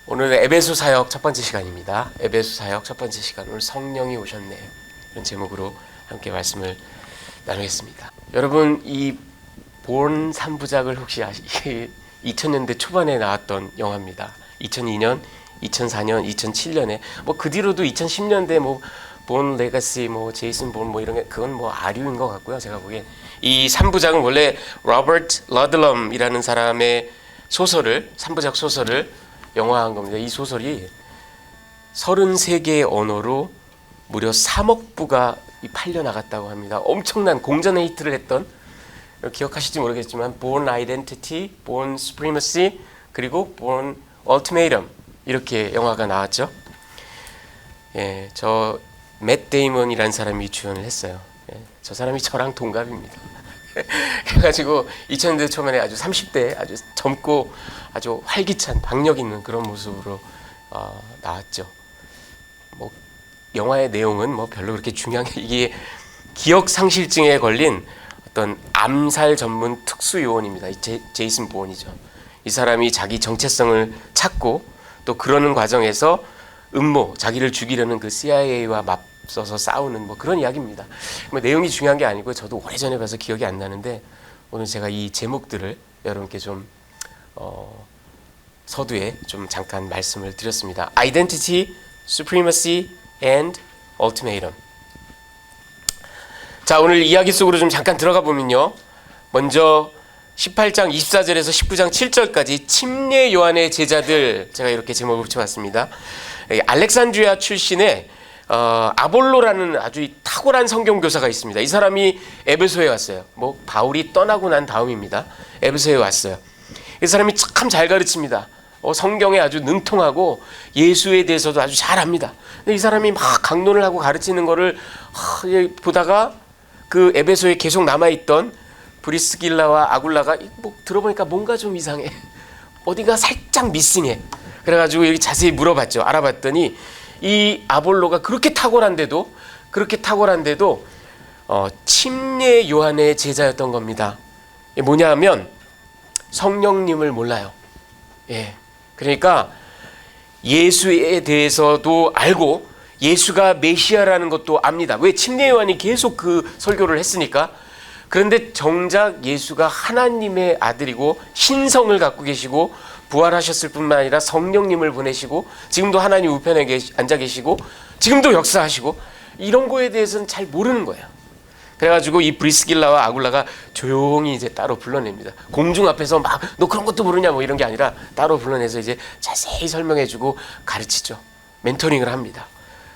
오늘은 에베소 사역 첫 번째 시간입니다. 에베소 사역 첫 번째 시간, 오늘 성령이 오셨네, 이런 제목으로 함께 말씀을 나누겠습니다. 여러분, 이 본 3부작을 혹시 2000년대 초반에 나왔던 영화입니다. 2002년, 2004년, 2007년에 그 뒤로도 2010년대 본 레가시, 제이슨 본 이런 게 그건 아류인 것 같고요. 제가 보기엔 이 3부작은 원래 로버트 러들럼이라는 사람의 소설을 3부작 소설을 영화한 겁니다. 이 소설이 33개의 언어로 무려 3억 부가 팔려 나갔다고 합니다. 엄청난 공전의 히트를 했던, 기억하실지 모르겠지만 Born Identity, Born Supremacy, 그리고 Born Ultimatum, 이렇게 영화가 나왔죠. 예, 저 맷 데이먼이라는 사람이 주연을 했어요. 예, 저 사람이 저랑 동갑입니다. 그래가지고 2000년대 초반에 아주 30대 아주 젊고 아주 활기찬 박력 있는 그런 모습으로 나왔죠. 영화의 내용은 별로 그렇게 중요한 게, 이게 기억 상실증에 걸린 어떤 암살 전문 특수 요원입니다. 제이슨 보온이죠. 이 사람이 자기 정체성을 찾고 또 그러는 과정에서 자기를 죽이려는 그 CIA와 맞서서 싸우는 그런 이야기입니다. 내용이 중요한 게 아니고 저도 오래전에 봐서 기억이 안 나는데 오늘 제가 이 제목들을 여러분께 좀 서두에 좀 잠깐 말씀을 드렸습니다. Identity, Supremacy and Ultimatum. 자, 오늘 이야기 속으로 좀 잠깐 들어가 보면요. 먼저 18장 24절에서 19장 7절까지 침례 요한의 제자들, 제가 이렇게 제목을 붙여봤습니다. 알렉산드리아 출신의 아볼로라는 아주 탁월한 성경 교사가 있습니다. 이 사람이 에베소에 왔어요. 바울이 떠나고 난 다음입니다. 에베소에 왔어요. 이 사람이 참 잘 가르칩니다. 성경에 아주 능통하고 예수에 대해서도 아주 잘 압니다. 근데 이 사람이 막 강론을 하고 가르치는 거를 보다가 그 에베소에 계속 남아있던 브리스길라와 아굴라가 들어보니까 뭔가 좀 이상해, 어디가 살짝 미싱해. 그래가지고 여기 자세히 물어봤죠. 알아봤더니 이 아볼로가 그렇게 탁월한데도 침례 요한의 제자였던 겁니다. 이게 뭐냐 하면 성령님을 몰라요. 예, 그러니까 예수에 대해서도 알고 예수가 메시아라는 것도 압니다. 왜? 침례 요한이 계속 그 설교를 했으니까. 그런데 정작 예수가 하나님의 아들이고 신성을 갖고 계시고 부활하셨을 뿐만 아니라 성령님을 보내시고 지금도 하나님 우편에 앉아 계시고 지금도 역사하시고 이런 거에 대해서는 잘 모르는 거예요. 그래가지고 이 브리스길라와 아굴라가 조용히 이제 따로 불러냅니다. 공중 앞에서 너 그런 것도 모르냐 이런 게 아니라 따로 불러내서 이제 자세히 설명해주고 가르치죠. 멘토링을 합니다.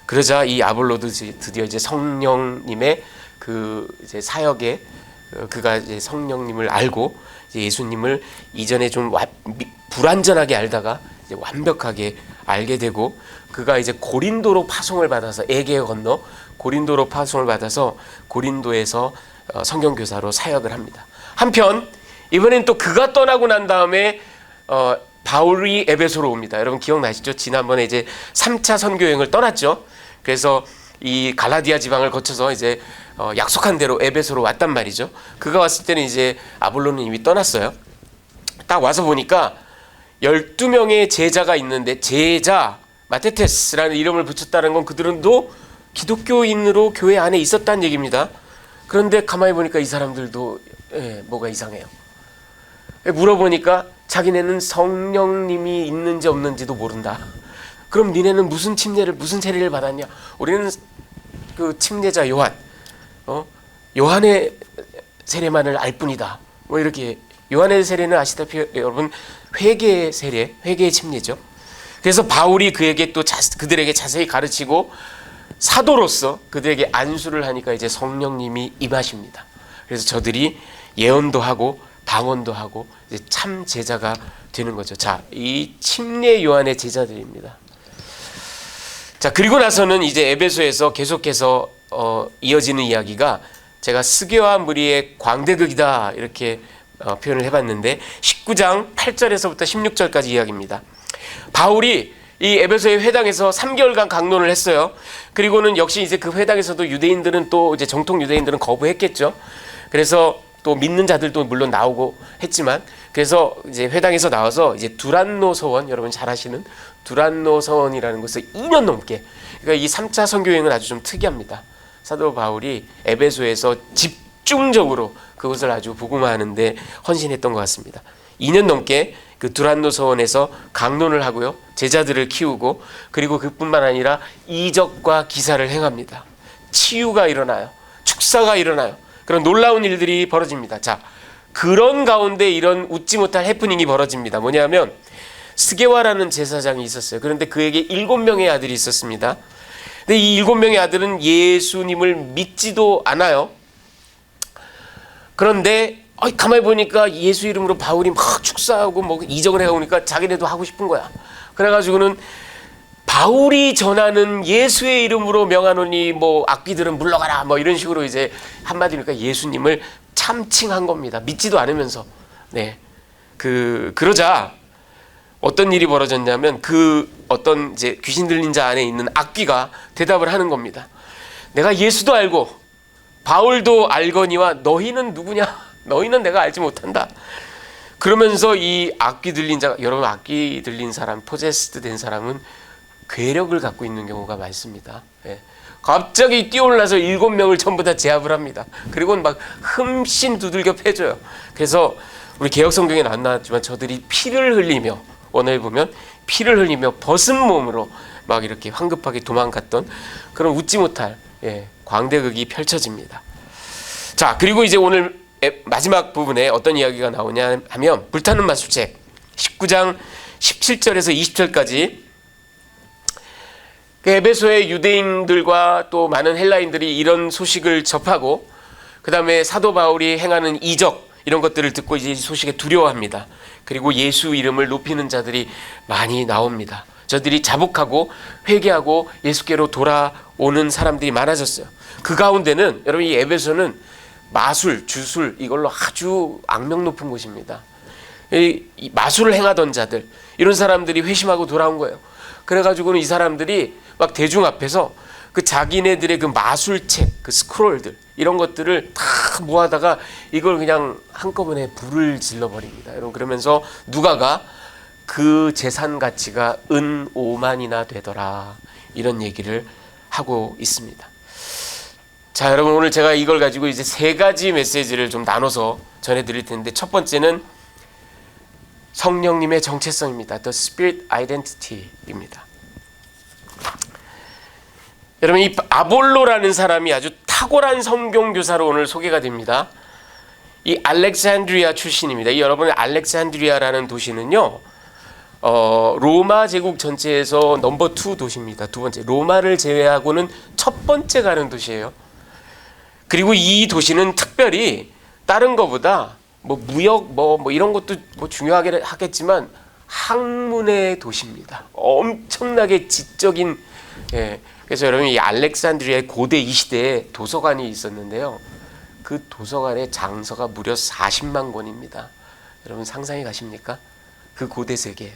그러자 이 아볼로도 드디어 이제 성령님의 그 이제 사역에 그가 이제 성령님을 알고 이제 예수님을 이전에 좀 불완전하게 알다가 이제 완벽하게 알게 되고, 그가 이제 고린도로 파송을 받아서 에게 건너 고린도로 파송을 받아서 고린도에서 성경 교사로 사역을 합니다. 한편 이번엔 또 그가 떠나고 난 다음에 바울이 에베소로 옵니다. 여러분 기억나시죠? 지난번에 이제 3차 선교 여행을 떠났죠. 그래서 이 갈라디아 지방을 거쳐서 이제 약속한 대로 에베소로 왔단 말이죠. 그가 왔을 때는 이제 아볼로는 이미 떠났어요. 딱 와서 보니까 12명의 제자가 있는데, 제자 마테테스라는 이름을 붙였다는 건 그들도 기독교인으로 교회 안에 있었다는 얘기입니다. 그런데 가만히 보니까 이 사람들도 뭐가 이상해요. 물어보니까 자기네는 성령님이 있는지 없는지도 모른다. 그럼 니네는 무슨 세례를 받았냐? 우리는 그 침례자 요한의 세례만을 알 뿐이다. 이렇게. 요한의 세례는 아시다시피 여러분 회개의 세례, 회개의 침례죠. 그래서 바울이 그들에게 자세히 가르치고 사도로서 그들에게 안수를 하니까 이제 성령님이 임하십니다. 그래서 저들이 예언도 하고 방언도 하고 이제 참 제자가 되는 거죠. 자, 이 침례 요한의 제자들입니다. 자, 그리고 나서는 이제 에베소에서 계속해서 이어지는 이야기가, 제가 스게와 무리의 광대극이다 이렇게 표현을 해봤는데 19장 8절에서부터 16절까지 이야기입니다. 바울이 이 에베소의 회당에서 3개월간 강론을 했어요. 그리고는 역시 이제 그 회당에서도 유대인들은 또 이제 정통 유대인들은 거부했겠죠. 그래서 또 믿는 자들도 물론 나오고 했지만, 그래서 이제 회당에서 나와서 이제 두란노 서원, 여러분 잘 아시는 두란노 서원이라는 곳을 2년 넘게, 그러니까 이 3차 선교 여행은 아주 좀 특이합니다. 사도 바울이 에베소에서 집중적으로 그것을 아주 복음화하는데 헌신했던 것 같습니다. 2년 넘게 그 두란노 서원에서 강론을 하고요, 제자들을 키우고, 그리고 그뿐만 아니라 이적과 기사를 행합니다. 치유가 일어나요. 축사가 일어나요. 그런 놀라운 일들이 벌어집니다. 자, 그런 가운데 이런 웃지 못할 해프닝이 벌어집니다. 뭐냐면 스게와라는 제사장이 있었어요. 그런데 그에게 7명의 아들이 있었습니다. 근데 이 7명의 아들은 예수님을 믿지도 않아요. 그런데 가만히 보니까 예수 이름으로 바울이 막 축사하고 뭐 이적을 해오니까 자기네도 하고 싶은 거야. 그래가지고는 바울이 전하는 예수의 이름으로 명하노니 뭐 악귀들은 물러가라 뭐 이런 식으로 이제 한마디니까 예수님을 참칭한 겁니다. 믿지도 않으면서. 네. 그러자 어떤 일이 벌어졌냐면 그 어떤 이제 귀신 들린 자 안에 있는 악귀가 대답을 하는 겁니다. 내가 예수도 알고 바울도 알거니와 너희는 누구냐? 너희는 내가 알지 못한다. 그러면서 이 악귀 들린 자, 여러분 악귀 들린 사람, 포제스드 된 사람은 괴력을 갖고 있는 경우가 많습니다. 예. 갑자기 뛰어올라서 7명을 전부 다 제압을 합니다. 그리고는 막 흠씬 두들겨 패줘요. 그래서 우리 개혁 성경에 안 나왔지만 저들이 피를 흘리며, 오늘 보면 피를 흘리며 벗은 몸으로 막 이렇게 황급하게 도망갔던 그런 웃지 못할 광대극이 펼쳐집니다. 자, 그리고 이제 오늘 마지막 부분에 어떤 이야기가 나오냐 하면 불타는 마술책 19장 17절에서 20절까지 그 에베소의 유대인들과 또 많은 헬라인들이 이런 소식을 접하고, 그 다음에 사도 바울이 행하는 이적 이런 것들을 듣고 이제 소식에 두려워합니다. 그리고 예수 이름을 높이는 자들이 많이 나옵니다. 저들이 자복하고 회개하고 예수께로 돌아오는 사람들이 많아졌어요. 그 가운데는 여러분 이 에베소는 마술, 주술 이걸로 아주 악명 높은 곳입니다. 이 마술을 행하던 자들, 이런 사람들이 회심하고 돌아온 거예요. 그래가지고는 이 사람들이 막 대중 앞에서 그 자기네들의 그 마술책, 그 스크롤들 이런 것들을 다 모아다가 이걸 그냥 한꺼번에 불을 질러버립니다. 여러분 그러면서 누가가 그 재산 가치가 은 5만이나 되더라 이런 얘기를 하고 있습니다. 자, 여러분 오늘 제가 이걸 가지고 이제 3가지 메시지를 좀 나눠서 전해드릴 텐데, 첫 번째는 성령님의 정체성입니다. The Spirit Identity입니다. 여러분 이 아볼로라는 사람이 아주 탁월한 성경 교사로 오늘 소개가 됩니다. 이 알렉산드리아 출신입니다. 이 여러분의 알렉산드리아라는 도시는요, 로마 제국 전체에서 넘버 2 도시입니다. 두 번째, 로마를 제외하고는 첫 번째 가는 도시예요. 그리고 이 도시는 특별히 다른 것보다 뭐 무역 뭐 이런 것도 뭐 중요하게 하겠지만 학문의 도시입니다. 엄청나게 지적인. 그래서 여러분 이 알렉산드리아의 고대 이 시대에 도서관이 있었는데요. 그 도서관의 장서가 무려 40만 권입니다. 여러분 상상이 가십니까? 그 고대 세계.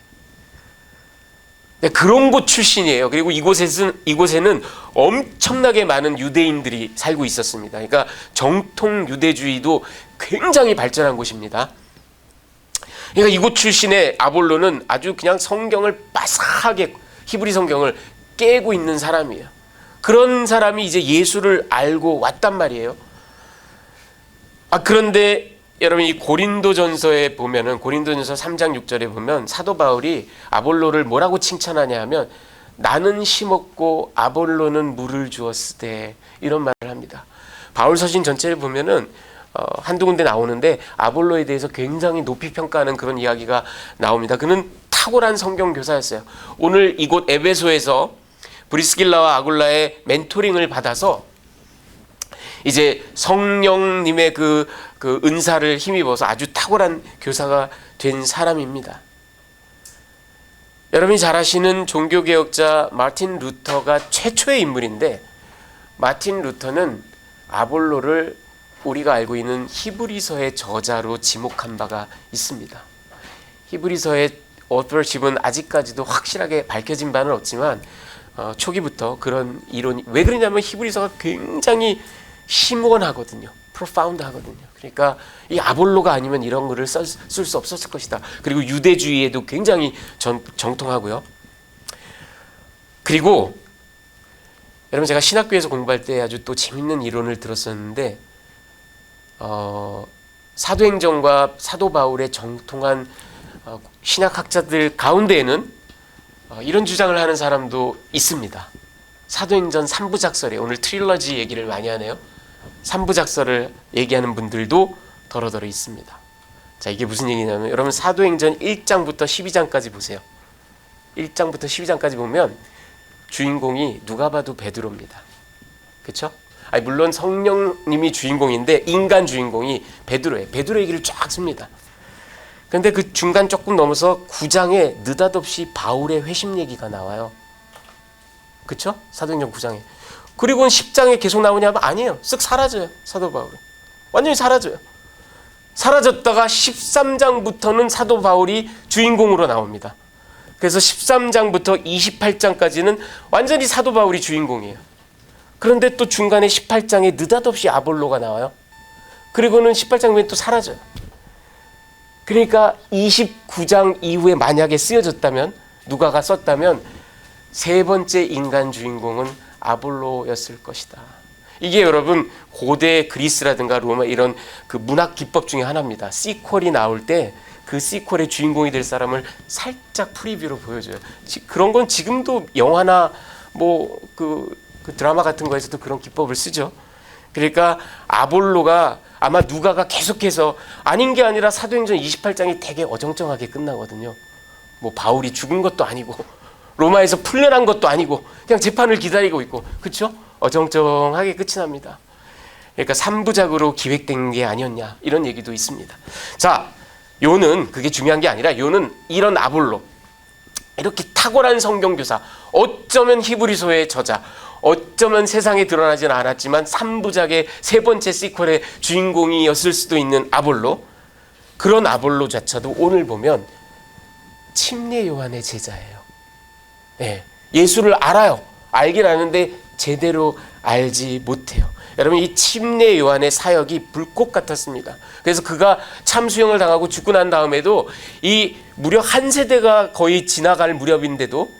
네, 그런 곳 출신이에요. 그리고 이곳에는 엄청나게 많은 유대인들이 살고 있었습니다. 그러니까 정통 유대주의도 굉장히 발전한 곳입니다. 그러니까 이곳 출신의 아볼로는 아주 그냥 성경을 빠삭하게, 히브리 성경을 깨고 있는 사람이에요. 그런 사람이 이제 예수를 알고 왔단 말이에요. 그런데 여러분 이 고린도전서에 보면은, 고린도전서 3장 6절에 보면 사도 바울이 아볼로를 뭐라고 칭찬하냐 하면 나는 심었고 아볼로는 물을 주었으되, 이런 말을 합니다. 바울 서신 전체를 보면은 한두 군데 나오는데 아볼로에 대해서 굉장히 높이 평가하는 그런 이야기가 나옵니다. 그는 탁월한 성경 교사였어요. 오늘 이곳 에베소에서 브리스길라와 아굴라의 멘토링을 받아서 이제 성령님의 그 은사를 힘입어서 아주 탁월한 교사가 된 사람입니다. 여러분이 잘 아시는 종교개혁자 마틴 루터가 최초의 인물인데, 마틴 루터는 아볼로를 우리가 알고 있는 히브리서의 저자로 지목한 바가 있습니다. 히브리서의 어토십은 아직까지도 확실하게 밝혀진 바는 없지만 초기부터 그런 이론이, 왜 그러냐면 히브리서가 굉장히 심원하거든요. profound하거든요. 그러니까 이 아볼로가 아니면 이런 거를 쓸 수 없었을 것이다. 그리고 유대주의에도 굉장히 정통하고요. 그리고 여러분, 제가 신학교에서 공부할 때 아주 또 재밌는 이론을 들었었는데, 사도행전과 사도 바울의 정통한 신학학자들 가운데에는 이런 주장을 하는 사람도 있습니다. 사도행전 3부작설에, 오늘 트릴러지 얘기를 많이 하네요. 3부작설을 얘기하는 분들도 더러더러 있습니다. 자, 이게 무슨 얘기냐면, 여러분 사도행전 1장부터 12장까지 보세요. 1장부터 12장까지 보면 주인공이 누가 봐도 베드로입니다. 그렇죠? 아니, 물론 성령님이 주인공인데 인간 주인공이 베드로예요. 베드로 얘기를 쫙 씁니다. 근데 그 중간 조금 넘어서 9장에 느닷없이 바울의 회심 얘기가 나와요. 그렇죠? 사도행전 9장에. 그리고는 10장에 계속 나오냐면 아니에요. 쓱 사라져요. 사도 바울은. 완전히 사라져요. 사라졌다가 13장부터는 사도 바울이 주인공으로 나옵니다. 그래서 13장부터 28장까지는 완전히 사도 바울이 주인공이에요. 그런데 또 중간에 18장에 느닷없이 아볼로가 나와요. 그리고는 18장에 또 사라져요. 그러니까 29장 이후에 만약에 쓰여졌다면, 누가가 썼다면 세 번째 인간 주인공은 아볼로였을 것이다. 이게 여러분 고대 그리스라든가 로마 이런 그 문학 기법 중에 하나입니다. 시퀄이 나올 때 그 시퀄의 주인공이 될 사람을 살짝 프리뷰로 보여줘요. 그런 건 지금도 영화나 그 드라마 같은 거에서도 그런 기법을 쓰죠. 그러니까 아볼로가 아마 누가가 계속해서, 아닌 게 아니라 사도행전 28장이 되게 어정쩡하게 끝나거든요. 바울이 죽은 것도 아니고 로마에서 풀려난 것도 아니고 그냥 재판을 기다리고 있고, 그렇죠? 어정쩡하게 끝이 납니다. 그러니까 3부작으로 기획된 게 아니었냐, 이런 얘기도 있습니다. 자, 요는 그게 중요한 게 아니라, 요는 이런 아볼로, 이렇게 탁월한 성경교사, 어쩌면 히브리서의 저자, 어쩌면 세상에 드러나지는 않았지만 3부작의 세 번째 시퀄의 주인공이었을 수도 있는 아볼로, 그런 아볼로조차도 오늘 보면 침례 요한의 제자예요. 네, 예수를 알아요. 알긴 아는데 제대로 알지 못해요. 여러분, 이 침례 요한의 사역이 불꽃 같았습니다. 그래서 그가 참수형을 당하고 죽고 난 다음에도 이 무려 한 세대가 거의 지나갈 무렵인데도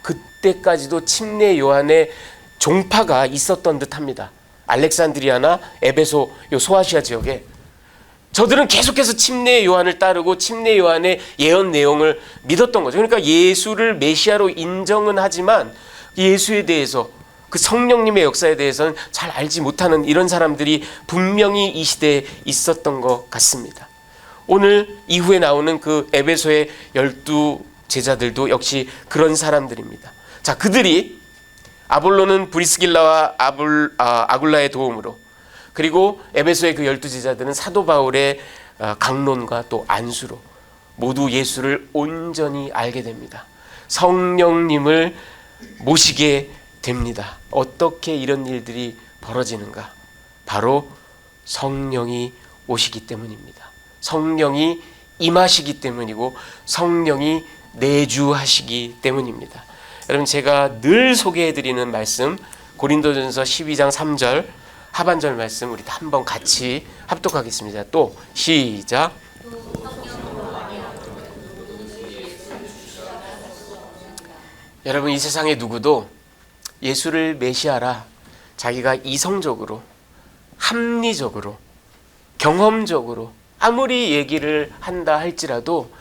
그때까지도 침례 요한의 종파가 있었던 듯합니다. 알렉산드리아나 에베소, 요 소아시아 지역에 저들은 계속해서 침례 요한을 따르고 침례 요한의 예언 내용을 믿었던 거죠. 그러니까 예수를 메시아로 인정은 하지만 예수에 대해서, 그 성령님의 역사에 대해서는 잘 알지 못하는 이런 사람들이 분명히 이 시대에 있었던 것 같습니다. 오늘 이후에 나오는 그 에베소의 12 제자들도 역시 그런 사람들입니다. 자, 그들이 아볼로는 브리스길라와 아굴라의 도움으로, 그리고 에베소의 그 12 제자들은 사도 바울의 강론과 또 안수로 모두 예수를 온전히 알게 됩니다. 성령님을 모시게 됩니다. 어떻게 이런 일들이 벌어지는가? 바로 성령이 오시기 때문입니다. 성령이 임하시기 때문이고 성령이 내주하시기 때문입니다. 여러분, 제가 늘 소개해드리는 말씀, 고린도전서 12장 3절 하반절 말씀 우리 한번 같이 합독하겠습니다. 또 시작. 여러분, 이 세상의 누구도 예수를 메시아라 자기가 이성적으로, 합리적으로, 경험적으로 아무리 얘기를 한다 할지라도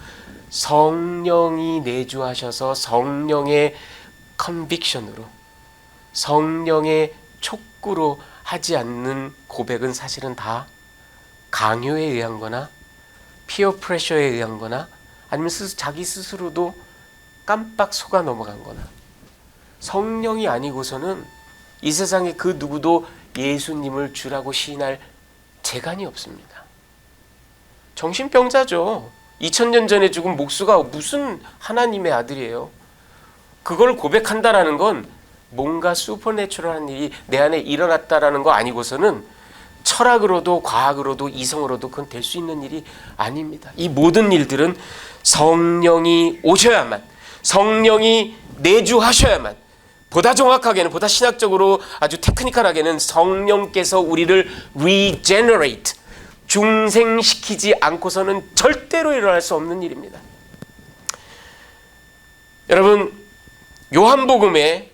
성령이 내주하셔서 성령의 컨빅션으로, 성령의 촉구로 하지 않는 고백은 사실은 다 강요에 의한 거나 피어 프레셔에 의한 거나 아니면 자기 스스로도 깜빡 속아 넘어간 거나, 성령이 아니고서는 이 세상에 그 누구도 예수님을 주라고 시인할 재간이 없습니다. 정신병자죠. 2000년 전에 죽은 목수가 무슨 하나님의 아들이에요. 그걸 고백한다라는 건 뭔가 슈퍼내추럴한 일이 내 안에 일어났다라는 거 아니고서는 철학으로도 과학으로도 이성으로도 그건 될 수 있는 일이 아닙니다. 이 모든 일들은 성령이 오셔야만, 성령이 내주하셔야만 보다 정확하게는, 보다 신학적으로 아주 테크니컬하게는 성령께서 우리를 regenerate, 중생시키지 않고서는 절대로 일어날 수 없는 일입니다. 여러분, 요한복음의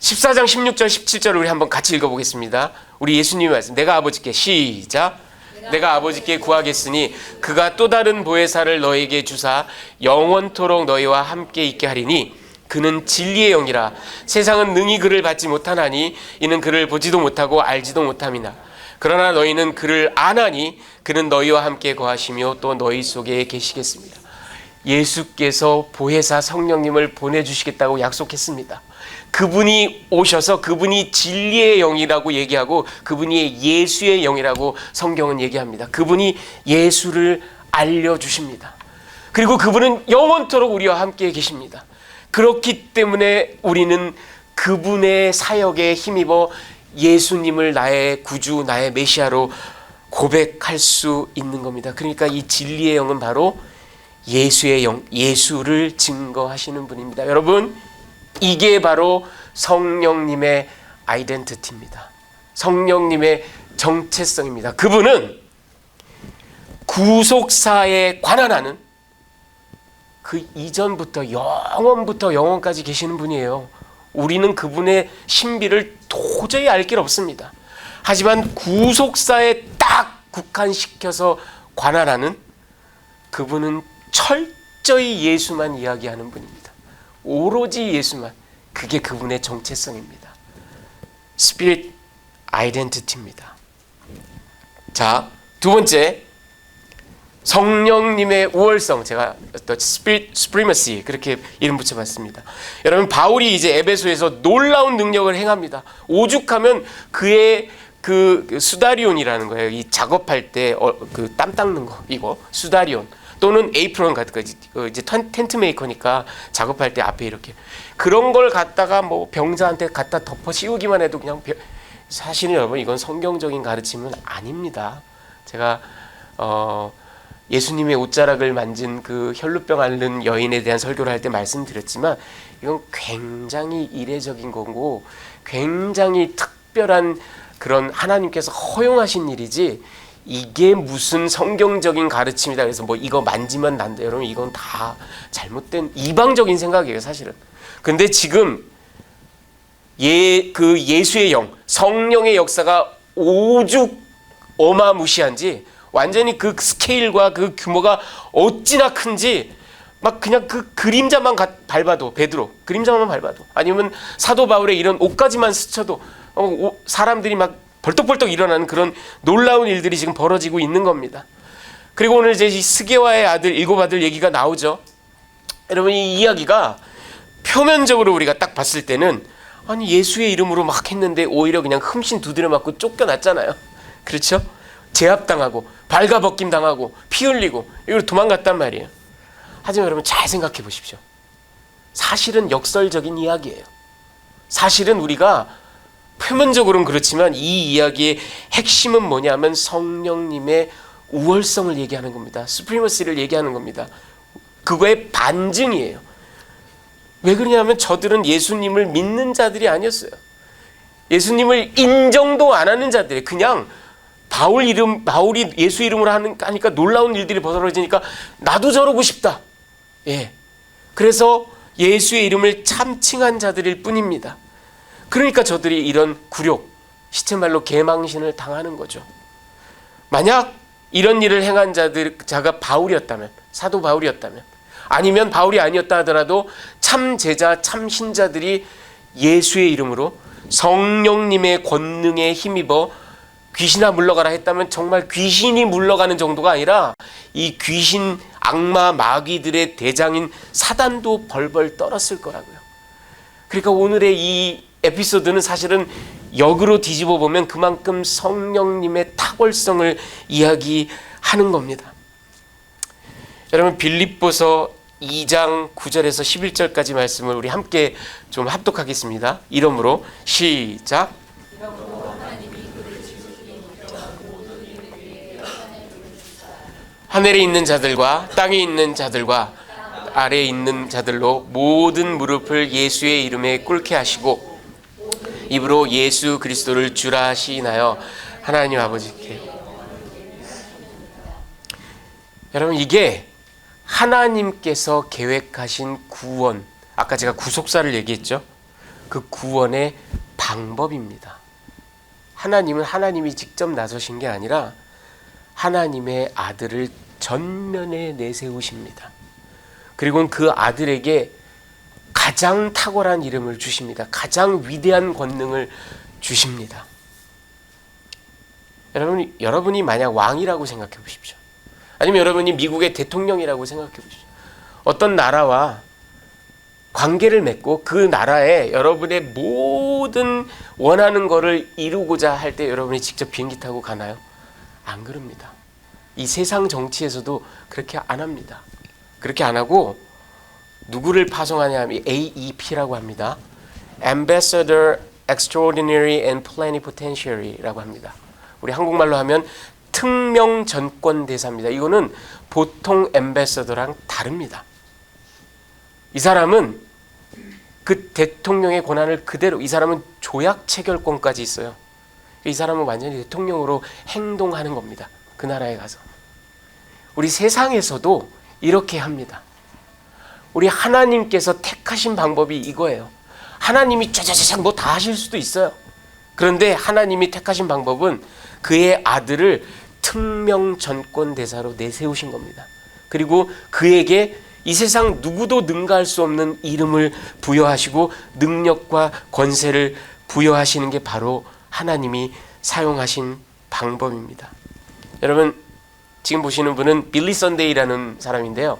14장 16절 17절을 우리 한번 같이 읽어보겠습니다. 우리 예수님의 말씀, 내가 아버지께, 시작, 내가 아버지께 구하겠으니 그가 또 다른 보혜사를 너에게 주사 영원토록 너희와 함께 있게 하리니 그는 진리의 영이라. 세상은 능히 그를 받지 못하나니 이는 그를 보지도 못하고 알지도 못함이나 그러나 너희는 그를 아나니 그는 너희와 함께 거하시며 또 너희 속에 계시겠습니다. 예수께서 보혜사 성령님을 보내주시겠다고 약속했습니다. 그분이 오셔서 그분이 진리의 영이라고 얘기하고 그분이 예수의 영이라고 성경은 얘기합니다. 그분이 예수를 알려주십니다. 그리고 그분은 영원토록 우리와 함께 계십니다. 그렇기 때문에 우리는 그분의 사역에 힘입어 예수님을 나의 구주, 나의 메시아로 고백할 수 있는 겁니다. 그러니까 이 진리의 영은 바로 예수의 영, 예수를 증거하시는 분입니다. 여러분, 이게 바로 성령님의 아이덴티티입니다. 성령님의 정체성입니다. 그분은 구속사에 관한하는 그 이전부터 영원부터 영원까지 계시는 분이에요. 우리는 그분의 신비를 도저히 알 길 없습니다. 하지만 구속사에 딱 국한시켜서 관한하는 그분은 철저히 예수만 이야기하는 분입니다. 오로지 예수만. 그게 그분의 정체성입니다. 스피릿 아이덴티티입니다. 자, 두 번째, 성령님의 우월성. 제가 또 스피릿 스프리머시 그렇게 이름 붙여봤습니다. 여러분, 바울이 이제 에베소에서 놀라운 능력을 행합니다. 오죽하면 그의 그 수다리온이라는 거예요. 이 작업할 때 그 땀 닦는 거, 이거 수다리온 또는 에이프론 같은 거, 이제 텐트 메이커니까 작업할 때 앞에 이렇게 그런 걸 갖다가 뭐 병자한테 갖다 덮어 씌우기만 해도 그냥 사실은 여러분 이건 성경적인 가르침은 아닙니다. 제가 예수님의 옷자락을 만진 그 혈루병 앓는 여인에 대한 설교를 할 때 말씀드렸지만 이건 굉장히 이례적인 거고 굉장히 특별한 그런 하나님께서 허용하신 일이지 이게 무슨 성경적인 가르침이다 그래서 뭐 이거 만지면 난다 여러분 이건 다 잘못된 이방적인 생각이에요 사실은. 근데 지금 그 예수의 영 성령의 역사가 오죽 어마무시한지 완전히 그 스케일과 그 규모가 어찌나 큰지 막 그냥 그 그림자만 밟아도 베드로 그림자만 밟아도 아니면 사도 바울의 이런 옷까지만 스쳐도 사람들이 막 벌떡벌떡 일어나는 그런 놀라운 일들이 지금 벌어지고 있는 겁니다. 그리고 오늘 이제 이 스게와의 아들 일곱 아들 얘기가 나오죠. 여러분 이 이야기가 표면적으로 우리가 딱 봤을 때는 아니 예수의 이름으로 막 했는데 오히려 그냥 흠씬 두드려 맞고 쫓겨났잖아요. 그렇죠? 제압당하고 발가벗김 당하고 피 흘리고 이걸 도망갔단 말이에요. 하지만 여러분 잘 생각해 보십시오. 사실은 역설적인 이야기예요. 사실은 우리가 표면적으로는 그렇지만 이 이야기의 핵심은 뭐냐면 성령님의 우월성을 얘기하는 겁니다. 수프리머시를 얘기하는 겁니다. 그거의 반증이에요. 왜 그러냐면 저들은 예수님을 믿는 자들이 아니었어요. 예수님을 인정도 안 하는 자들이 그냥 바울이 예수 이름으로 하니까 놀라운 일들이 벌어지니까 나도 저러고 싶다. 예. 그래서 예수의 이름을 참칭한 자들일 뿐입니다. 그러니까 저들이 이런 굴욕, 시체말로 개망신을 당하는 거죠. 만약 이런 일을 행한 자가 바울이었다면, 사도 바울이었다면, 아니면 바울이 아니었다 하더라도 참 제자, 참 신자들이 예수의 이름으로 성령님의 권능에 힘입어 귀신아 물러가라 했다면 정말 귀신이 물러가는 정도가 아니라 이 귀신, 악마, 마귀들의 대장인 사단도 벌벌 떨었을 거라고요. 그러니까 오늘의 이 에피소드는 사실은 역으로 뒤집어 보면 그만큼 성령님의 탁월성을 이야기하는 겁니다. 여러분 빌립보서 2장 9절에서 11절까지 말씀을 우리 함께 좀 합독하겠습니다. 이름으로 시작. 하늘에 있는 자들과 땅에 있는 자들과 아래에 있는 자들로 모든 무릎을 예수의 이름에 꿇게 하시고 입으로 예수 그리스도를 주라 시인하여 하나님 아버지께. 여러분, 이게 하나님께서 계획하신 구원, 아까 제가 구속사를 얘기했죠. 그 구원의 방법입니다. 하나님은 하나님이 직접 나서신 게 아니라 하나님의 아들을 전면에 내세우십니다. 그리고 그 아들에게 가장 탁월한 이름을 주십니다. 가장 위대한 권능을 주십니다. 여러분이 만약 왕이라고 생각해 보십시오. 아니면 여러분이 미국의 대통령이라고 생각해 보십시오. 어떤 나라와 관계를 맺고 그 나라에 여러분의 모든 원하는 것을 이루고자 할 때 여러분이 직접 비행기 타고 가나요? 안 그럽니다. 이 세상 정치에서도 그렇게 안 합니다. 그렇게 안 하고 누구를 파송하냐 하면 AEP라고 합니다. Ambassador Extraordinary and Plenipotentiary라고 합니다. 우리 한국말로 하면 특명 전권 대사입니다. 이거는 보통 엠베서더랑 다릅니다. 이 사람은 그 대통령의 권한을 그대로, 이 사람은 조약 체결권까지 있어요. 이 사람은 완전히 대통령으로 행동하는 겁니다. 그 나라에 가서. 우리 세상에서도 이렇게 합니다. 우리 하나님께서 택하신 방법이 이거예요. 하나님이 쫙쫙쫙 뭐 다 하실 수도 있어요. 그런데 하나님이 택하신 방법은 그의 아들을 특명 전권 대사로 내세우신 겁니다. 그리고 그에게 이 세상 누구도 능가할 수 없는 이름을 부여하시고 능력과 권세를 부여하시는 게 바로 하나님이 사용하신 방법입니다. 여러분, 지금 보시는 분은 빌리 선데이라는 사람인데요.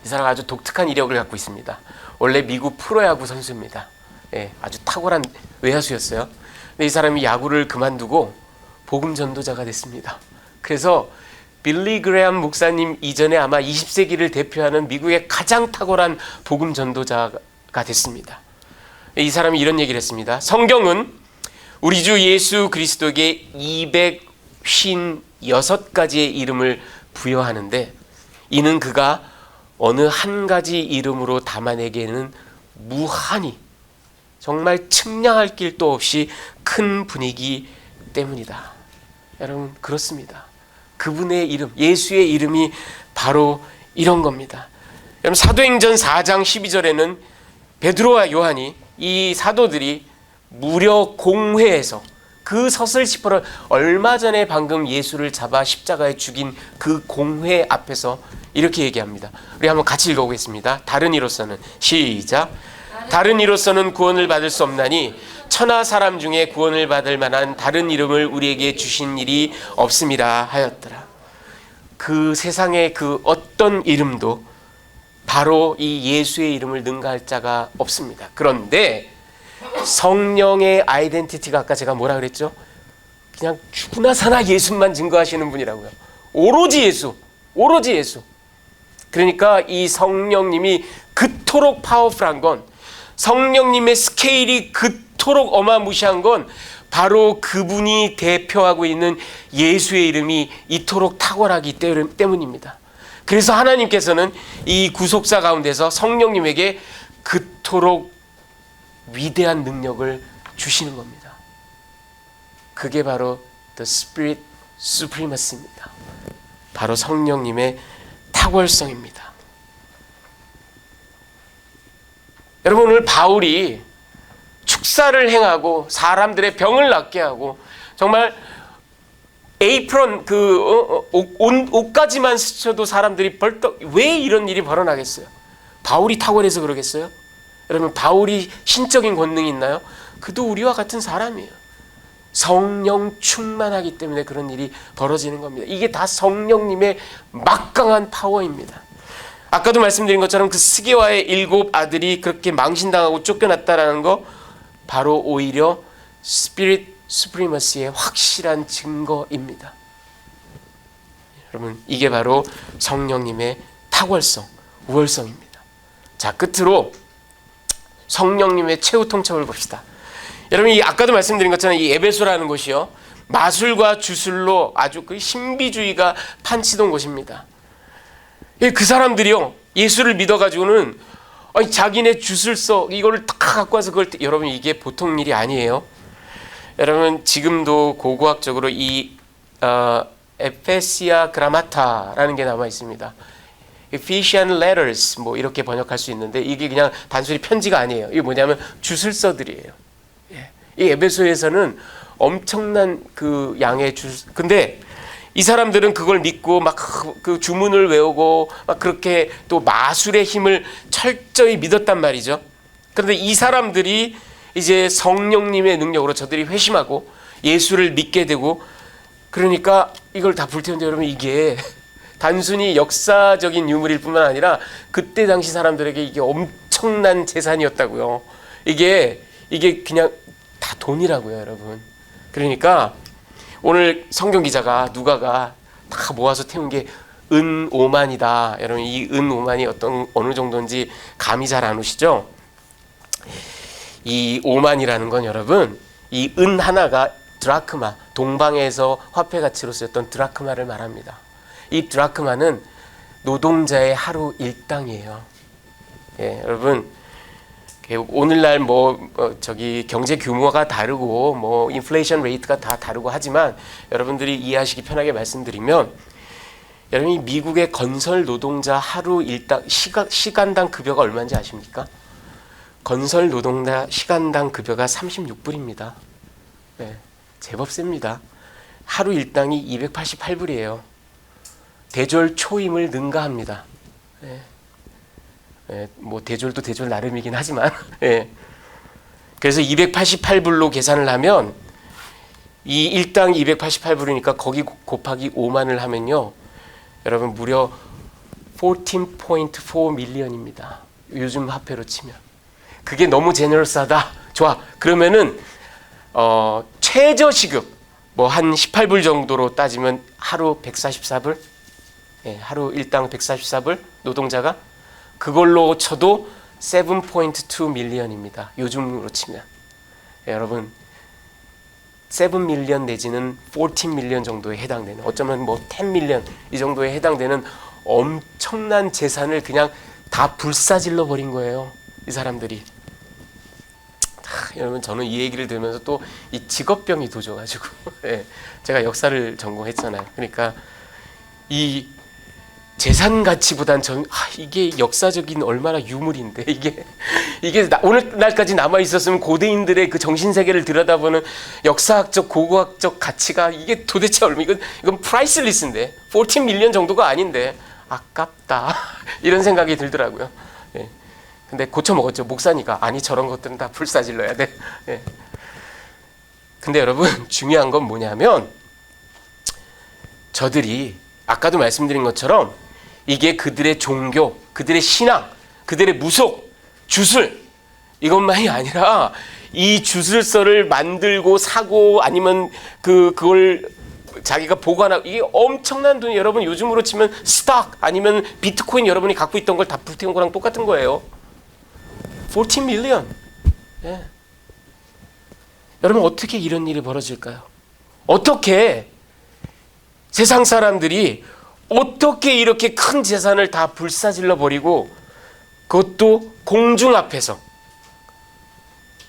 이 사람 아주 독특한 이력을 갖고 있습니다. 원래 미국 프로야구 선수입니다. 예, 아주 탁월한 외야수였어요. 근데 이 사람이 야구를 그만두고 복음 전도자가 됐습니다. 그래서 빌리 그레엄 목사님 이전에 아마 20세기를 대표하는 미국의 가장 탁월한 복음 전도자가 됐습니다. 이 사람이 이런 얘기를 했습니다. 성경은 우리 주 예수 그리스도에게 256가지의 이름을 부여하는데 이는 그가 어느 한 가지 이름으로 담아내기에는 무한히 정말 측량할 길도 없이 큰 분이기 때문이다. 여러분, 그렇습니다. 그분의 이름, 예수의 이름이 바로 이런 겁니다. 여러분, 사도행전 4장 12절에는 베드로와 요한이, 이 사도들이 무려 공회에서 그 서슬시퍼를 얼마 전에 방금 예수를 잡아 십자가에 죽인 그 공회 앞에서 이렇게 얘기합니다. 우리 한번 같이 읽어보겠습니다. 다른 이로서는, 시작. 다른 이로서는 구원을 받을 수 없나니 천하 사람 중에 구원을 받을 만한 다른 이름을 우리에게 주신 일이 없음이라 하였더라. 그 세상의 그 어떤 이름도 바로 이 예수의 이름을 능가할 자가 없습니다. 그런데 성령의 아이덴티티가 아까 제가 뭐라 그랬죠? 그냥 죽으나 사나 예수만 증거하시는 분이라고요. 오로지 예수, 오로지 예수. 그러니까 이 성령님이 그토록 파워풀한 건, 성령님의 스케일이 그토록 어마무시한 건 바로 그분이 대표하고 있는 예수의 이름이 이토록 탁월하기 때문입니다. 그래서 하나님께서는 이 구속사 가운데서 성령님에게 그토록 위대한 능력을 주시는 겁니다. 그게 바로 The Spirit Supremacy입니다. 바로 성령님의 탁월성입니다. 여러분, 오늘 바울이 축사를 행하고 사람들의 병을 낫게 하고 정말 에이프런 옷까지만 스쳐도 사람들이 벌떡, 왜 이런 일이 벌어나겠어요? 바울이 탁월해서 그러겠어요? 여러분, 바울이 신적인 권능이 있나요? 그도 우리와 같은 사람이에요. 성령 충만하기 때문에 그런 일이 벌어지는 겁니다. 이게 다 성령님의 막강한 파워입니다. 아까도 말씀드린 것처럼 그 스게와의 7 아들이 그렇게 망신당하고 쫓겨났다라는 거, 바로 오히려 스피릿 수프리머시의 확실한 증거입니다. 여러분, 이게 바로 성령님의 탁월성, 우월성입니다. 자, 끝으로 성령님의 최후 통첩을 봅시다. 여러분, 이 아까도 말씀드린 것처럼 이 에베소라는 곳이요, 마술과 주술로 아주 그 신비주의가 판치던 곳입니다. 그 사람들이요, 예수를 믿어가지고는 아니 자기네 죗을 써 이거를 다 갖고 와서 그걸 여러분 이게 보통 일이 아니에요. 여러분 지금도 고고학적으로 이 에페시아 그라마타라는 게 남아 있습니다. Ephesian letters 뭐 이렇게 번역할 수 있는데 이게 그냥 단순히 편지가 아니에요. 이게 뭐냐면 주술서들이에요. 이 에베소에서는 엄청난 그 양의 근데 이 사람들은 그걸 믿고 막 그 주문을 외우고 막 그렇게 또 마술의 힘을 철저히 믿었단 말이죠. 그런데 이 사람들이 이제 성령님의 능력으로 저들이 회심하고 예수를 믿게 되고 그러니까 이걸 다 불태우는데 여러분 이게 단순히 역사적인 유물일 뿐만 아니라 그때 당시 사람들에게 이게 엄청난 재산이었다고요. 이게 그냥 다 돈이라고요, 여러분. 그러니까 오늘 성경 기자가 누가가 다 모아서 태운 게 은 5만이다. 여러분 이 은 5만이 어느 정도인지 감이 잘 안 오시죠? 이 5만이라는 건 여러분 이 은 하나가 드라크마, 동방에서 화폐 가치로 쓰였던 드라크마를 말합니다. 이 드라크마는 노동자의 하루 일당이에요. 예, 여러분 오늘날 저기 경제 규모가 다르고 뭐 인플레이션 레이트가 다 다르고 하지만 여러분들이 이해하시기 편하게 말씀드리면 여러분이 미국의 건설 노동자 하루 일당 시간당 급여가 얼마인지 아십니까? 건설 노동자 시간당 급여가 36불입니다. 네, 제법 셉니다. 하루 일당이 288불이에요. 대졸 초임을 능가합니다. 네. 네, 뭐 대졸도 대졸 나름이긴 하지만 네. 그래서 288불로 계산을 하면 이 일당 288불이니까 거기 곱하기 5만을 하면요 여러분 무려 14.4 밀리언입니다. 요즘 화폐로 치면 그게 너무 제너럴스하다. 좋아. 그러면은 최저 시급 뭐 한 18불 정도로 따지면 하루 144불, 예, 하루 일당 144불 노동자가 그걸로 쳐도 7.2 밀리언입니다. 요즘으로 치면 여러분 7 밀리언 내지는 14 밀리언 정도에 해당되는 어쩌면 뭐 10 밀리언 이 정도에 해당되는 엄청난 재산을 그냥 다 불사질러 버린 거예요. 이 사람들이. 여러분 저는 이 얘기를 들으면서 또 이 직업병이 도져가지고 예, 제가 역사를 전공했잖아요. 그러니까 이 재산 가치보단 이게 역사적인 얼마나 유물인데 이게 오늘날까지 남아 있었으면 고대인들의 그 정신 세계를 들여다보는 역사학적 고고학적 가치가 이게 도대체 얼마 이건 프라이슬리스인데 14 밀리언 정도가 아닌데 아깝다 이런 생각이 들더라고요. 예. 근데 고쳐 먹었죠. 목사니까 아니 저런 것들은 다 불사질러야 돼. 예. 근데 여러분 중요한 건 뭐냐면 저들이 아까도 말씀드린 것처럼 이게 그들의 종교, 그들의 신앙, 그들의 무속, 주술 이것만이 아니라 이 주술서를 만들고 사고 아니면 그걸 자기가 보관하고 이게 엄청난 돈이 여러분 요즘으로 치면 스탁 아니면 비트코인 여러분이 갖고 있던 걸 다 불태운 거랑 똑같은 거예요. 14 밀리언. 예. 여러분 어떻게 이런 일이 벌어질까요? 어떻게 세상 사람들이 어떻게 이렇게 큰 재산을 다 불사질러 버리고 그것도 공중 앞에서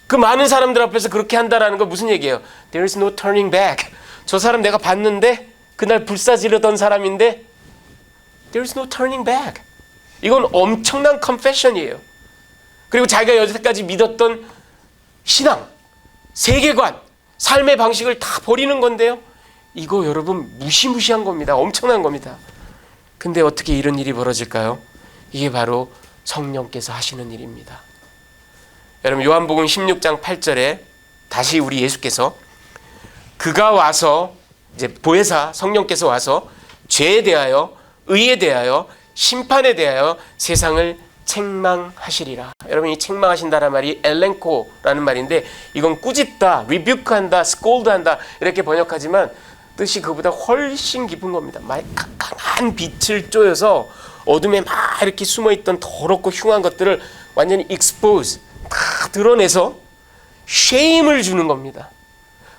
그 많은 사람들 앞에서 그렇게 한다라는 건 무슨 얘기예요? There is no turning back. 저 사람 내가 봤는데 그날 불사지르던 사람인데 There is no turning back. 이건 엄청난 confession이에요. 그리고 자기가 여태까지 믿었던 신앙, 세계관, 삶의 방식을 다 버리는 건데요. 이거 여러분 무시무시한 겁니다. 엄청난 겁니다. 근데 어떻게 이런 일이 벌어질까요? 이게 바로 성령께서 하시는 일입니다. 여러분 요한복음 16장 8절에 다시 우리 예수께서 그가 와서 이제 보혜사 성령께서 와서 죄에 대하여 의에 대하여 심판에 대하여 세상을 책망하시리라. 여러분 이 책망하신다는 말이 엘렌코라는 말인데 이건 꾸짖다, 리뷰크한다, 스콜드한다 이렇게 번역하지만 뜻이 그보다 훨씬 깊은 겁니다. 강한 빛을 쬐어서 어둠에 막 이렇게 숨어있던 더럽고 흉한 것들을 완전히 expose, 다 드러내서 shame을 주는 겁니다.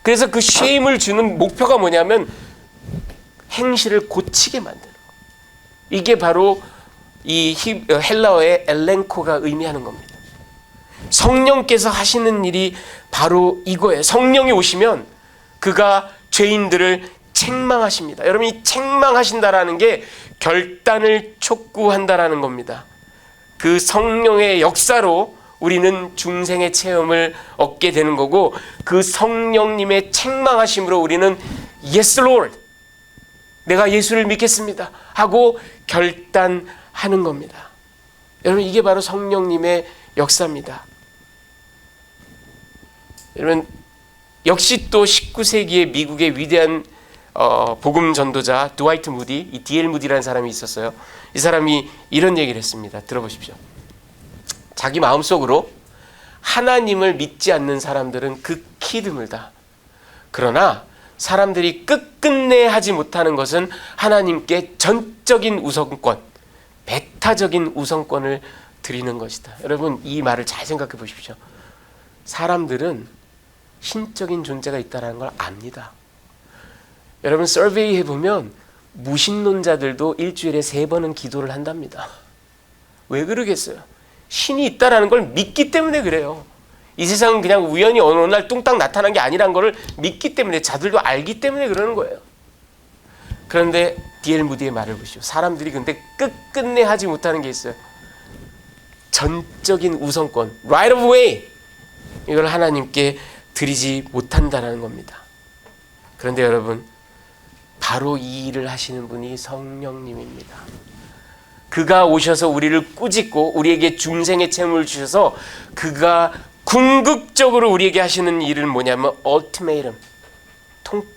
그래서 그 shame을 주는 목표가 뭐냐면 행실을 고치게 만드는 거예요. 이게 바로 헬라어의 엘렌코가 의미하는 겁니다. 성령께서 하시는 일이 바로 이거예요. 성령이 오시면 그가 죄인들을 책망하십니다. 여러분, 이 책망하신다라는 게 결단을 촉구한다라는 겁니다. 그 성령의 역사로 우리는 중생의 체험을 얻게 되는 거고, 그 성령님의 책망하심으로 우리는 Yes Lord, 내가 예수를 믿겠습니다 하고 결단하는 겁니다. 여러분, 이게 바로 성령님의 역사입니다. 여러분, 역시 또 19세기의 미국의 위대한 복음 전도자 드와이트 무디, 이 D.L. 무디라는 사람이 있었어요. 이 사람이 이런 얘기를 했습니다. 들어보십시오. 자기 마음속으로 하나님을 믿지 않는 사람들은 극히 드물다. 그러나 사람들이 끝끝내 하지 못하는 것은 하나님께 전적인 우선권, 배타적인 우선권을 드리는 것이다. 여러분, 이 말을 잘 생각해 보십시오. 사람들은 신적인 존재가 있다는 걸 압니다. 여러분, 서베이 해보면 무신론자들도 일주일에 3번은 기도를 한답니다. 왜 그러겠어요? 신이 있다는 걸 믿기 때문에 그래요. 이 세상은 그냥 우연히 어느 날 뚱딱 나타난 게 아니란 걸 믿기 때문에, 자들도 알기 때문에 그러는 거예요. 그런데 D.L. 무디의 말을 보시죠. 사람들이 근데 끝끝내 하지 못하는 게 있어요. 전적인 우선권, right of way, 이걸 하나님께 드리지 못한다는 겁니다. 그런데 여러분, 바로 이 일을 하시는 분이 성령님입니다. 그가 오셔서 우리를 꾸짖고 우리에게 중생의 체험을 주셔서 그가 궁극적으로 우리에게 하시는 일은 뭐냐면 ultimatum,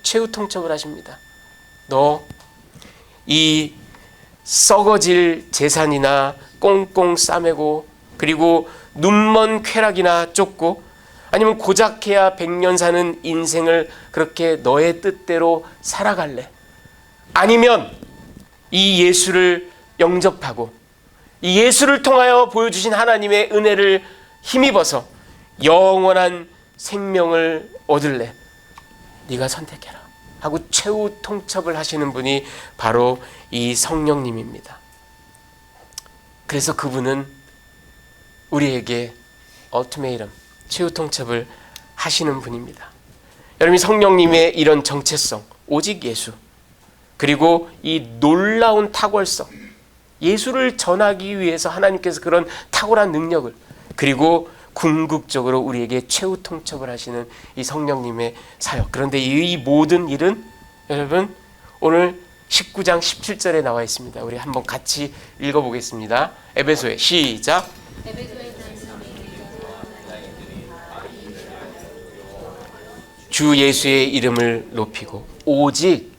최후 통첩을 하십니다. 너 이 썩어질 재산이나 꽁꽁 싸매고, 그리고 눈먼 쾌락이나 쫓고, 아니면 고작해야 100년 사는 인생을 그렇게 너의 뜻대로 살아갈래? 아니면 이 예수를 영접하고 이 예수를 통하여 보여주신 하나님의 은혜를 힘입어서 영원한 생명을 얻을래? 네가 선택해라 하고 최후 통첩을 하시는 분이 바로 이 성령님입니다. 그래서 그분은 우리에게 ultimatum, 최후 통첩을 하시는 분입니다. 여러분, 성령님의 이런 정체성, 오직 예수, 그리고 이 놀라운 탁월성, 예수를 전하기 위해서 하나님께서 그런 탁월한 능력을, 그리고 궁극적으로 우리에게 최후 통첩을 하시는 이 성령님의 사역. 그런데 이 모든 일은 여러분 오늘 19장 17절에 나와 있습니다. 우리 한번 같이 읽어보겠습니다. 에베소에 시작. 주 예수의 이름을 높이고, 오직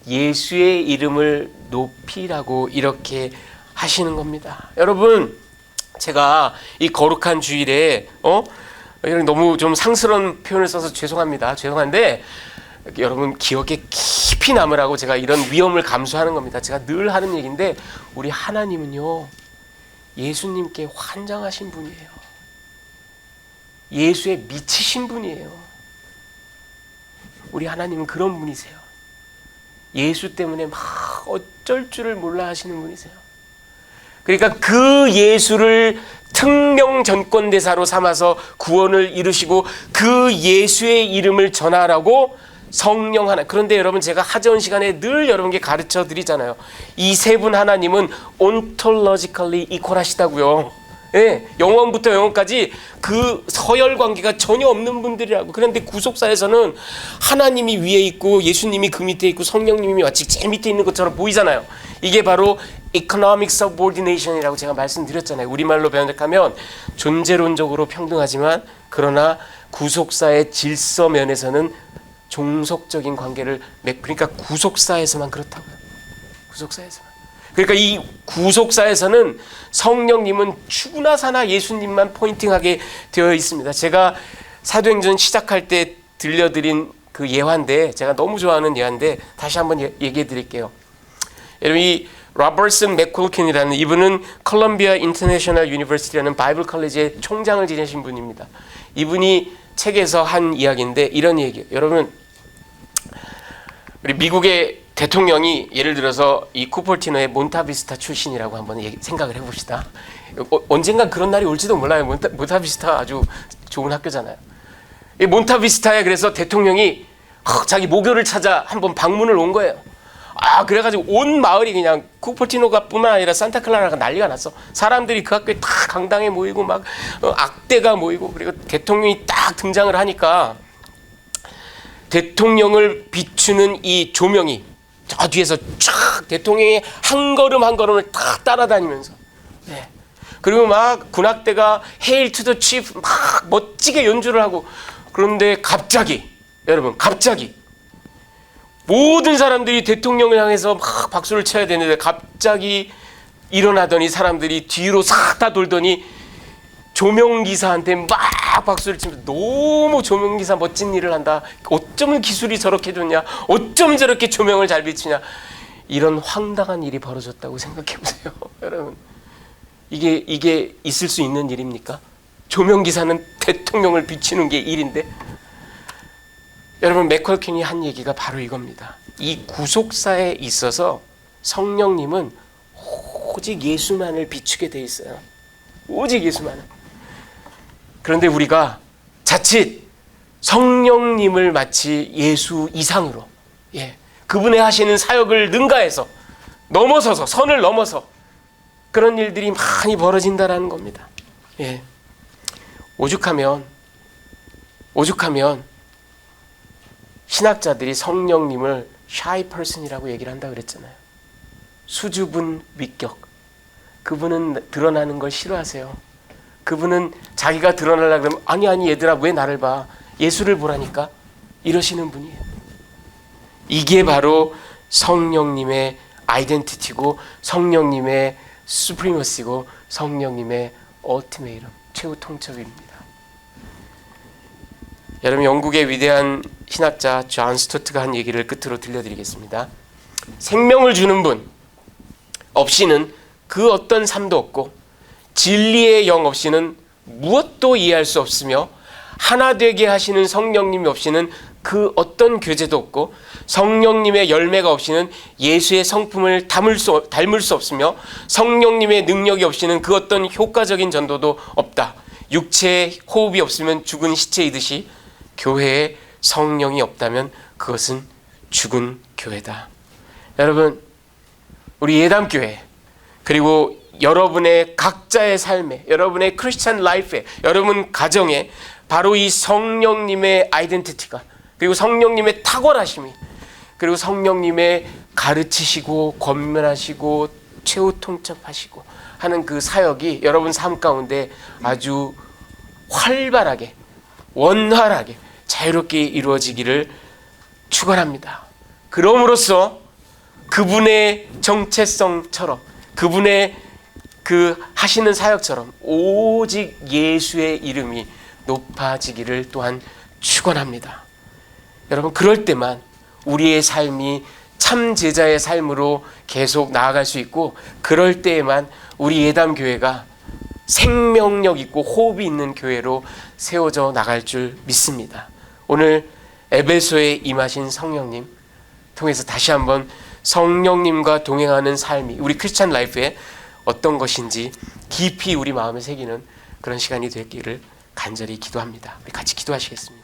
예수의 이름을 높이라고 이렇게 하시는 겁니다. 여러분, 제가 이 거룩한 주일에 너무 좀 상스러운 표현을 써서 죄송한데 여러분 기억에 깊이 남으라고 제가 이런 위험을 감수하는 겁니다. 제가 늘 하는 얘기인데, 우리 하나님은요 예수님께 환장하신 분이에요. 예수에 미치신 분이에요. 우리 하나님은 그런 분이세요. 예수 때문에 막 어쩔 줄을 몰라 하시는 분이세요. 그러니까 그 예수를 특명 전권대사로 삼아서 구원을 이루시고 그 예수의 이름을 전하라고 성령 하나. 그런데 여러분, 제가 하전 시간에 늘 여러분께 가르쳐 드리잖아요. 이 세 분 하나님은 ontologically equal하시다고요. 예, 영원부터 영원까지 그 서열 관계가 전혀 없는 분들이라고. 그런데 구속사에서는 하나님이 위에 있고 예수님이 그 밑에 있고 성령님이 마치 제일 밑에 있는 것처럼 보이잖아요. 이게 바로 economic subordination이라고 제가 말씀드렸잖아요. 우리말로 번역하면 존재론적으로 평등하지만 그러나 구속사의 질서 면에서는 종속적인 관계를 그러니까 구속사에서만 그렇다고요. 구속사에서만. 그러니까 이 구속사에서는 성령님은 추구나 사나 예수님만 포인팅하게 되어 있습니다. 제가 사도행전 시작할 때 들려드린 그 예화인데, 제가 너무 좋아하는 예화인데 다시 한번 얘기해 드릴게요. 여러분, 이 로버슨 맥쿨킨이라는 이분은 컬럼비아 인터내셔널 유니버시티라는 바이블 컬리지의 총장을 지내신 분입니다. 이분이 책에서 한 이야기인데 이런 얘기예요. 여러분, 우리 미국의 대통령이 예를 들어서 이 쿠퍼티노의 몬타비스타 출신이라고 한번 생각을 해봅시다. 언젠간 그런 날이 올지도 몰라요. 몬타비스타 아주 좋은 학교잖아요. 이 몬타비스타에 그래서 대통령이 자기 모교를 찾아 한번 방문을 온 거예요. 그래가지고 온 마을이 그냥 쿠퍼티노가 뿐만 아니라 산타클라라가 난리가 났어. 사람들이 그 학교에 다 강당에 모이고 막 악대가 모이고, 그리고 대통령이 딱 등장을 하니까 대통령을 비추는 이 조명이 저 뒤에서 쫙 대통령이 한 걸음 한 걸음을 딱 따라다니면서, 네. 그리고 막 군악대가 헤일 투 더 치프 막 멋지게 연주를 하고, 그런데 갑자기 여러분, 갑자기 모든 사람들이 대통령을 향해서 막 박수를 쳐야 되는데 갑자기 일어나더니 사람들이 뒤로 싹 다 돌더니 조명기사한테 막 박수를 치면서, 너무 조명기사 멋진 일을 한다, 어쩌면 기술이 저렇게 좋냐, 어쩜 저렇게 조명을 잘 비치냐, 이런 황당한 일이 벌어졌다고 생각해 보세요. 여러분, 이게 있을 수 있는 일입니까? 조명기사는 대통령을 비치는 게 일인데. 여러분, 맥컬킨이 한 얘기가 바로 이겁니다. 이 구속사에 있어서 성령님은 오직 예수만을 비추게 돼 있어요. 오직 예수만을. 그런데 우리가 자칫 성령님을 마치 예수 이상으로, 그분의 하시는 사역을 능가해서 넘어서서, 선을 넘어서 그런 일들이 많이 벌어진다라는 겁니다. 오죽하면 신학자들이 성령님을 shy person이라고 얘기를 한다 그랬잖아요. 수줍은 위격. 그분은 드러나는 걸 싫어하세요. 그분은 자기가 드러나려고 그러면 아니 얘들아 왜 나를 봐, 예수를 보라니까, 이러시는 분이에요. 이게 바로 성령님의 아이덴티티고, 성령님의 수프리머시고, 성령님의 얼티메이럼, 최후 통첩입니다. 여러분, 영국의 위대한 신학자 존 스토트가 한 얘기를 끝으로 들려드리겠습니다. 생명을 주는 분 없이는 그 어떤 삶도 없고, 진리의 영 없이는 무엇도 이해할 수 없으며, 하나 되게 하시는 성령님이 없이는 그 어떤 교제도 없고, 성령님의 열매가 없이는 예수의 성품을 닮을 수 없으며, 성령님의 능력이 없이는 그 어떤 효과적인 전도도 없다. 육체의 호흡이 없으면 죽은 시체이듯이 교회에 성령이 없다면 그것은 죽은 교회다. 여러분, 우리 예담교회, 그리고 여러분의 각자의 삶에, 여러분의 크리스찬 라이프에, 여러분 가정에 바로 이 성령님의 아이덴티티가, 그리고 성령님의 탁월하심이, 그리고 성령님의 가르치시고 권면하시고 최후 통첩하시고 하는 그 사역이 여러분 삶 가운데 아주 활발하게, 원활하게, 자유롭게 이루어지기를 축원합니다. 그럼으로써 그분의 정체성처럼, 그분의 그 하시는 사역처럼 오직 예수의 이름이 높아지기를 또한 축원합니다. 여러분, 그럴 때만 우리의 삶이 참 제자의 삶으로 계속 나아갈 수 있고, 그럴 때에만 우리 예담교회가 생명력 있고 호흡이 있는 교회로 세워져 나갈 줄 믿습니다. 오늘 에베소에 임하신 성령님 통해서 다시 한번 성령님과 동행하는 삶이 우리 크리스찬 라이프에 어떤 것인지 깊이 우리 마음에 새기는 그런 시간이 되기를 간절히 기도합니다. 우리 같이 기도하시겠습니다.